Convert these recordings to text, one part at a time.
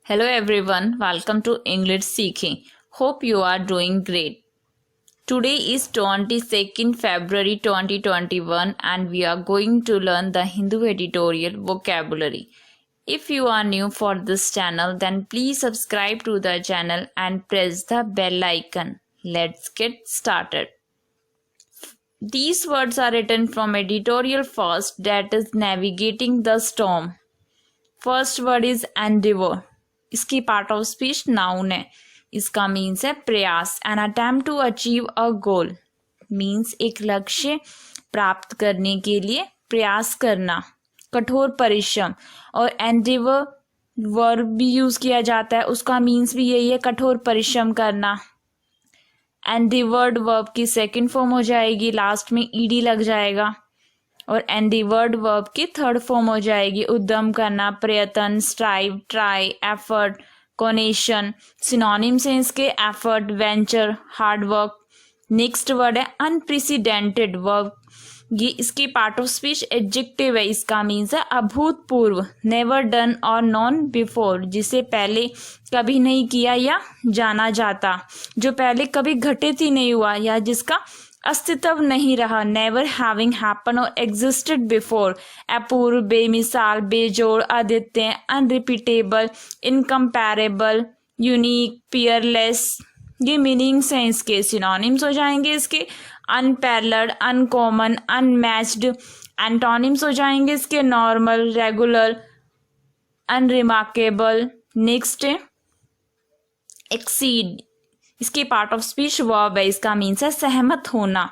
Hello everyone, welcome to English Seeking. Hope you are doing great. Today is 22nd February 2021 and we are going to learn the Hindu editorial vocabulary. If you are new for this channel, then please subscribe to the channel and press the bell icon. Let's get started. These words are written from editorial first, that is navigating the storm. First word is endeavour. इसकी part of speech noun है. इसका means है प्रयास. An attempt to achieve a goal means एक लक्ष्य प्राप्त करने के लिए प्रयास करना, कठोर परिश्रम. और एंडिवर वर्ब भी यूज किया जाता है, उसका मीन्स भी यही है, कठोर परिश्रम करना. एंडिवर्ड वर्ब की सेकंड फॉर्म हो जाएगी, लास्ट में ईडी लग जाएगा. और एंडिवर्ड वर्ब की थर्ड फॉर्म हो जाएगी उद्यम करना, प्रयत्न, स्ट्राइव, ट्राई, एफर्ट, कोनेशन. सिनोनिम्स हैं इसके effort, venture, hard work. Next word है अनप्रेसिडेंटेड वर्ब. ये इसकी पार्ट ऑफ स्पीच एडजेक्टिव है. इसका मीन्स है अभूतपूर्व, नेवर डन और नॉन बिफोर, जिसे पहले कभी नहीं किया या जाना जाता, जो पहले कभी घटित ही नहीं हुआ या जिसका अस्तित्व नहीं रहा. नेवर हैविंग हैपन और एग्जिस्टेड बिफोर. अपूर्व, बेमिसाल, बेजोड़, अद्वितीय, अनरिपीटेबल, इनकम्पैरेबल, यूनिक, पियरलेस. ये मीनिंग्स हैं इसके. सिनोनिम्स हो जाएंगे इसके अनपैरेलल्ड, अनकॉमन, अनमैच्ड. एंटोनिम्स हो जाएंगे इसके नॉर्मल, रेगुलर, अनरिमार्केबल. नेक्स्ट है एक्सीड. इसकी पार्ट ऑफ स्पीच वर्ब है. इसका मीन्स है सहमत होना.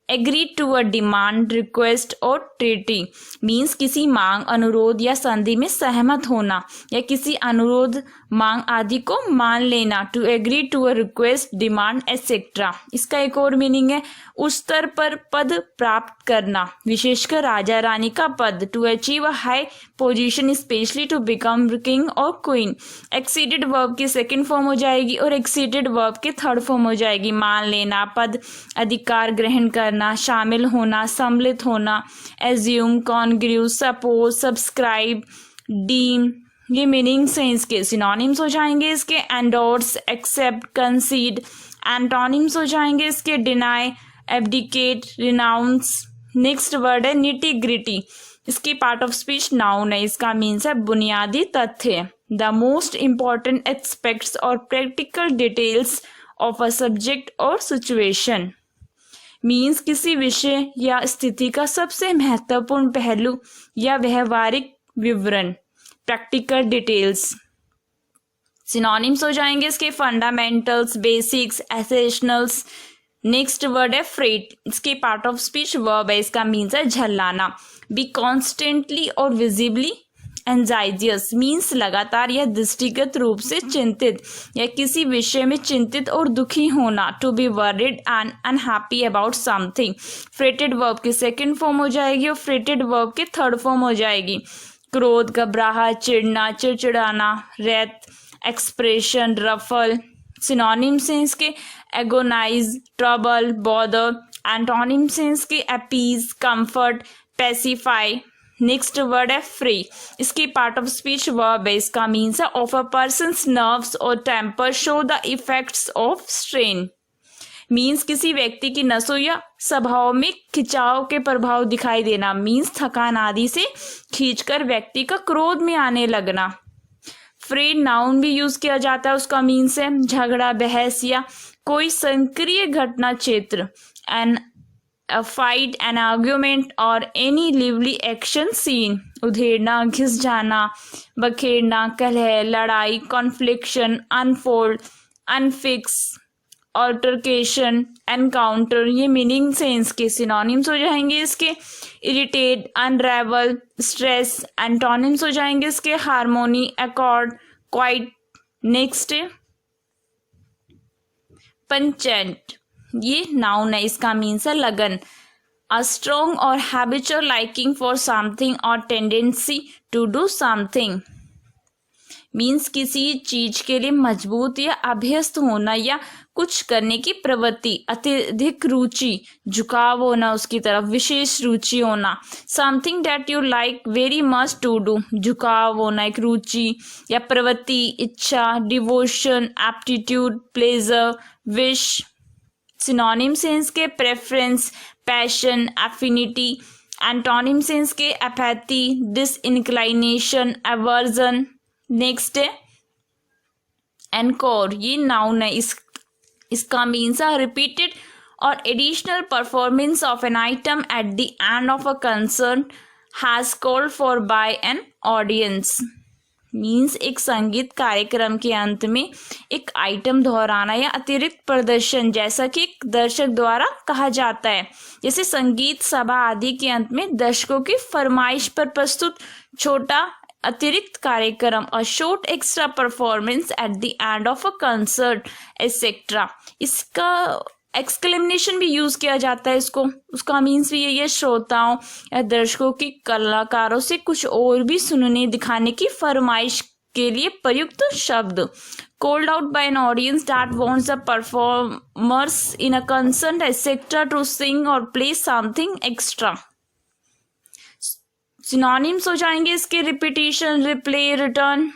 Agree to a demand, request और ट्रीटी मीन्स किसी मांग, अनुरोध या संधि में सहमत होना या किसी अनुरोध, मांग आदि को मान लेना. To agree to a request, demand etcetera. इसका एक और मीनिंग है उच्च स्तर पर पद प्राप्त करना, विशेषकर राजा रानी का पद. To achieve a high position, specially to become king और क्वीन. एक्सीडेड वर्ब की सेकंड फॉर्म हो जाएगी और एक्सीडेड वर्ब की थर्ड फॉर्म हो जाएगी मान लेना, पद, अधिकार ग्रहण करना, शामिल होना, सम्मिलित होना. Assume, congrue, suppose, subscribe, deem. ये मीनिंग्स हैं इसके. सिनोनिम्स हो जाएंगे इसके एंडोर्स, एक्सेप्ट, कंसीड. एंटोनिम्स हो जाएंगे इसके deny, abdicate, renounce. Next word है निटी ग्रिटी. इसकी पार्ट ऑफ स्पीच नाउन है. इसका मीन्स है बुनियादी तथ्य, द मोस्ट इम्पॉर्टेंट एस्पेक्ट्स और practical details of a subject और सिचुएशन. मीन्स किसी विषय या स्थिति का सबसे महत्वपूर्ण पहलू या व्यवहारिक विवरण, प्रैक्टिकल डिटेल्स. सिनोनिम्स हो जाएंगे इसके फंडामेंटल्स, बेसिक्स, एसेशनल्स. नेक्स्ट वर्ड है फ्रेट. इसकी पार्ट ऑफ स्पीच वर्ब है. इसका मीन्स है झल्लाना. बी कॉन्स्टेंटली और विजिबली एंजाइजियस मीन्स लगातार या दृष्टिगत रूप से चिंतित या किसी विषय में चिंतित और दुखी होना. To be worried and unhappy about something. Fretted verb की सेकंड फॉर्म हो जाएगी और फ्रेटेड वर्ब की थर्ड फॉर्म हो जाएगी. क्रोध, घबराहट, चिढ़ना, चिड़चिड़ाना, रेत, एक्सप्रेशन, रफल. सिनोनिम्स हैं इसके एगोनाइज, ट्रबल, बॉदर. एंटोनिम्स हैं इसके appease, comfort, pacify. Next word is fray. इसकी पार्ट ऑफ स्पीच वर्ब है. इसका मीन्स है ऑफ अ पर्सन्स नर्व्स और temper show the effects of strain. Means किसी व्यक्ति की नसों या स्वभाव में खिंचाव के प्रभाव दिखाई देना. मीन्स थकान आदि से खींचकर व्यक्ति का क्रोध में आने लगना. फ्रेड नाउन भी यूज किया जाता है. उसका मीन्स है झगड़ा, बहस या कोई संक्रिय घटना क्षेत्र. An a fight, an argument or any lively action scene. उधेड़ना, घिस जाना, बखेड़ना, कलह, लड़ाई, confliction, unfold, unfix, altercation, encounter. ये मीनिंग्स हैं इसके. सिनोनिम्स हो जाएंगे इसके इरिटेट, अनरेवल, स्ट्रेस. एंटोनिम्स हो जाएंगे इसके harmony, accord, quiet. Next penchant. ये नाउन है. इसका मीन्स है लगन, अ स्ट्रॉन्ग और हैबिचुअल लाइकिंग फॉर समथिंग और tendency to do something. Means किसी चीज के लिए मजबूत या अभ्यस्त होना या कुछ करने की प्रवृत्ति, अत्यधिक रुचि, झुकाव होना उसकी तरफ, विशेष रुचि होना। Something that you like very much to do, झुकाव होना, एक रुचि या प्रवृत्ति, इच्छा, devotion, aptitude, pleasure, wish. Synonym sense के preference, passion, affinity. Antonym sense के एपैथी, डिसइंक्लाइनेशन, एवर्जन। नेक्स्ट है एनकोर, ये नाउन है, इसका मीन्स है रिपीटेड और additional performance of an item at the end of a concert has called for by an audience. Means एक संगीत कार्यक्रम के अंत में एक आइटम दोहराना या अतिरिक्त प्रदर्शन, जैसा कि एक दर्शक द्वारा कहा जाता है। जैसे संगीत सभा आदि के अंत में दर्शकों की फरमाइश पर प्रस्तुत छोटा अतिरिक्त कार्यक्रम, a short extra performance at the end of a concert etcetera. इसका एक्सक्लेमेशन भी यूज किया जाता है इसको, उसका मीन्स भी यही है श्रोताओं या दर्शकों की कलाकारों से कुछ और भी सुनने दिखाने की फरमाइश के लिए प्रयुक्त शब्द। Called out by an audience that wants the performers in a concert etcetera to sing और प्ले समथिंग एक्स्ट्रा। सिनोनिम्स हो जाएंगे इसके रिपीटिशन, रिप्ले, रिटर्न।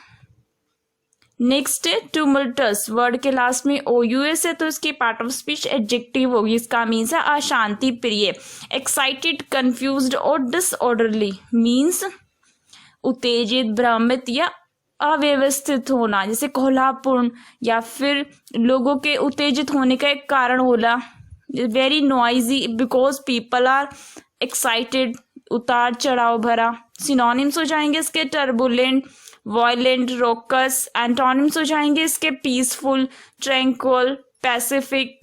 नेक्स्ट है टुमल्टस, वर्ड के लास्ट में OUS है तो इसकी पार्ट ऑफ स्पीच एडजेक्टिव होगी। इसका मीन्स है अशांति प्रिय, एक्साइटेड, कंफ्यूज्ड और डिसऑर्डरली। मीन्स उत्तेजित, भ्रमित या अव्यवस्थित होना, जैसे कोलाहलपूर्ण या फिर लोगों के उत्तेजित होने का एक कारण होला, very noisy because people are excited, उतार चढ़ाव भरा। सिनोनिम्स हो जाएंगे इसके टर्बुलेंट, वायलेंट, रोकस। एंटोनिम्स हो जाएंगे इसके peaceful, tranquil, Pacific.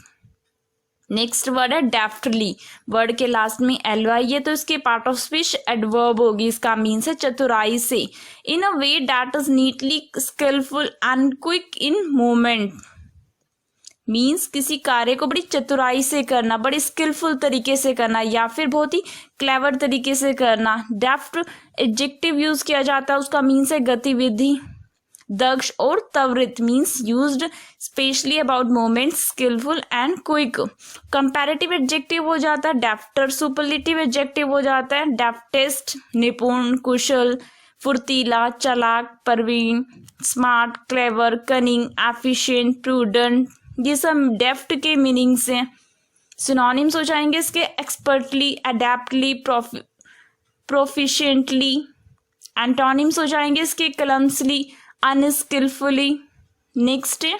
Next word है डेफ्टली, वर्ड के लास्ट में ly है तो इसके पार्ट ऑफ स्पीच एडवर्ब होगी। इसका मीन्स है चतुराई से, in a way that is neatly, skilful and quick in movement. Means किसी कार्य को बड़ी चतुराई से करना, बड़े स्किलफुल तरीके से करना या फिर बहुत ही क्लेवर तरीके से करना। डेफ्ट एडजेक्टिव यूज किया जाता है, उसका मीन्स है गतिविधि, दक्ष और त्वरित। Means used specially about movements, skilful and quick. Comparative adjective हो जाता है डेफ्टर। सुपरलेटिव एडजेक्टिव हो जाता है डेफ्टेस्ट, निपुण, कुशल, फुर्तीला, चालाक, प्रवीण, smart, clever, cunning, efficient, prudent. ये सब डेफ्ट के मीनिंग्स हैं। सिनोनिम्स हो जाएंगे इसके एक्सपर्टली, अडेप्टली, प्रोफिशिएंटली। एंटोनिम्स हो जाएंगे इसके क्लम्सली, अनस्किलफुली। नेक्स्ट है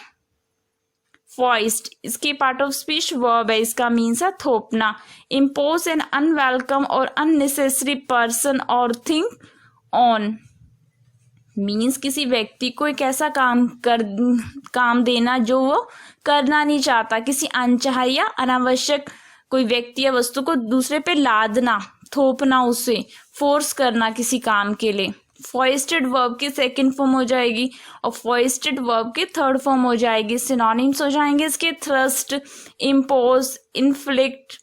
फॉइस्ट, इसके पार्ट ऑफ स्पीच वर्ब है, इसका मीन्स है थोपना। इम्पोज एन अनवेलकम और अननेसेसरी पर्सन और थिंग ऑन। मीन्स किसी व्यक्ति को एक ऐसा काम देना जो वो करना नहीं चाहता, किसी अनचाहे या अनावश्यक कोई व्यक्ति या वस्तु को दूसरे पे लादना, थोपना, उसे फोर्स करना किसी काम के लिए। फॉइस्टेड वर्ब की सेकंड फॉर्म हो जाएगी और फॉइस्टेड वर्ब की थर्ड फॉर्म हो जाएगी। सिनोनिम्स हो जाएंगे इसके thrust, impose, inflict.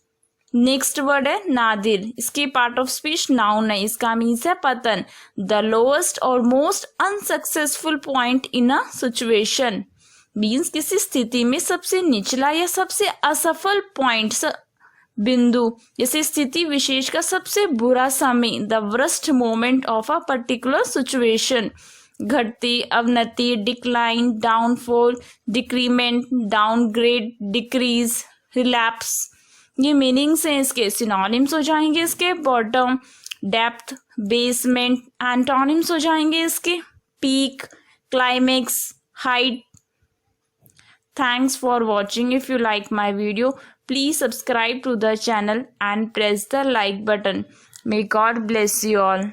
Next word है नादिर, इसकी पार्ट ऑफ स्पीच नाउन है, इसका मीन्स है पतन, द लोएस्ट और most unsuccessful point in a situation. Means किसी स्थिति में सबसे निचला या सबसे असफल पॉइंट, बिंदु, जैसे स्थिति विशेष का सबसे बुरा समय, the worst moment of a particular situation. घटती, अवनति, decline, downfall, decrement, downgrade, decrease, relapse. ये मीनिंग्स हैं इसके। सिनोनिम्स हो जाएंगे इसके बॉटम, डेप्थ, बेसमेंट। एंटोनिम्स हो जाएंगे इसके peak, climax, height. Thanks for watching. If you like my video, please subscribe to the channel and press the like button. May God bless you all.